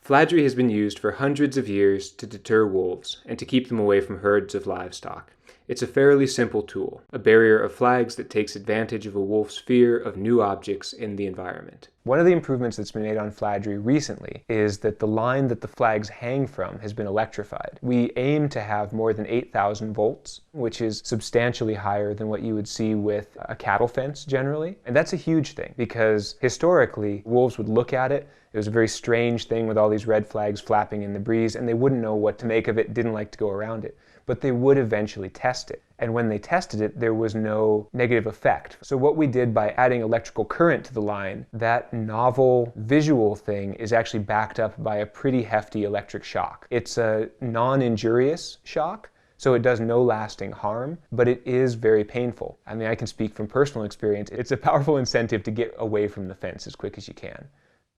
Fladry has been used for hundreds of years to deter wolves and to keep them away from herds of livestock. It's a fairly simple tool, a barrier of flags that takes advantage of a wolf's fear of new objects in the environment. One of the improvements that's been made on Fladry recently is that the line that the flags hang from has been electrified. We aim to have more than 8,000 volts, which is substantially higher than what you would see with a cattle fence generally. And that's a huge thing because historically, wolves would look at it. It was a very strange thing with all these red flags flapping in the breeze, and they wouldn't know what to make of it, didn't like to go around it. But they would eventually test it. And when they tested it, there was no negative effect. So what we did by adding electrical current to the line, that novel visual thing is actually backed up by a pretty hefty electric shock. It's a non-injurious shock, so it does no lasting harm, but it is very painful. I mean, I can speak from personal experience. It's a powerful incentive to get away from the fence as quick as you can.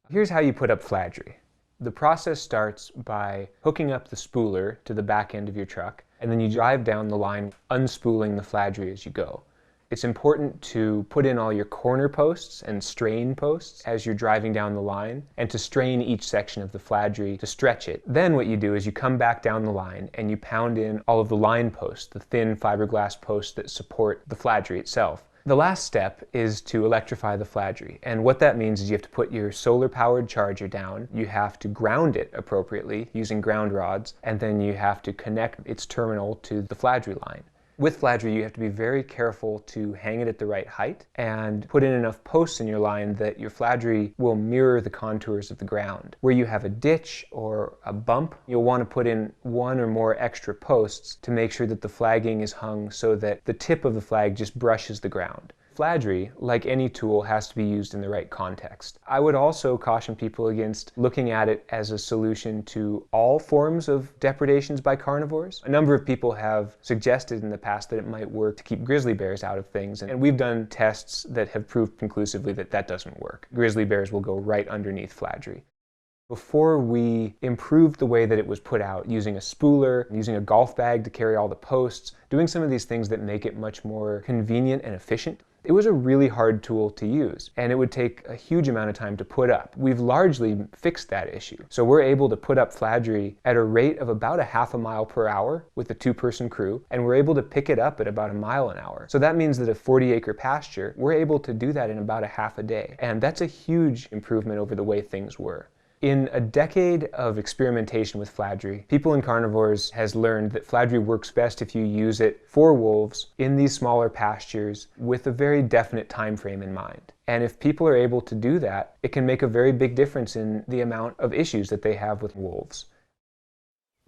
Here's how you put up Fladry. The process starts by hooking up the spooler to the back end of your truck, and then you drive down the line, unspooling the Fladry as you go. It's important to put in all your corner posts and strain posts as you're driving down the line, and to strain each section of the Fladry to stretch it. Then what you do is you come back down the line and you pound in all of the line posts, the thin fiberglass posts that support the Fladry itself. The last step is to electrify the Fladry, and what that means is you have to put your solar-powered charger down, you have to ground it appropriately using ground rods, and then you have to connect its terminal to the Fladry line. With Fladry, you have to be very careful to hang it at the right height and put in enough posts in your line that your Fladry will mirror the contours of the ground. Where you have a ditch or a bump, you'll want to put in one or more extra posts to make sure that the flagging is hung so that the tip of the flag just brushes the ground. Fladry, like any tool, has to be used in the right context. I would also caution people against looking at it as a solution to all forms of depredations by carnivores. A number of people have suggested in the past that it might work to keep grizzly bears out of things, and we've done tests that have proved conclusively that that doesn't work. Grizzly bears will go right underneath Fladry. Before we improved the way that it was put out, using a spooler, using a golf bag to carry all the posts, doing some of these things that make it much more convenient and efficient, it was a really hard tool to use, and it would take a huge amount of time to put up. We've largely fixed that issue. So we're able to put up Fladry at a rate of about a half a mile per hour with a 2-person crew, and we're able to pick it up at about a mile an hour. So that means that a 40-acre pasture, we're able to do that in about a half a day. And that's a huge improvement over the way things were. In a decade of experimentation with Fladry, People and Carnivores has learned that Fladry works best if you use it for wolves in these smaller pastures with a very definite time frame in mind. And if people are able to do that, it can make a very big difference in the amount of issues that they have with wolves.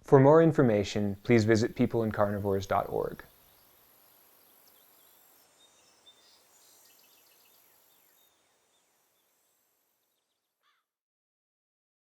For more information, please visit peopleandcarnivores.org.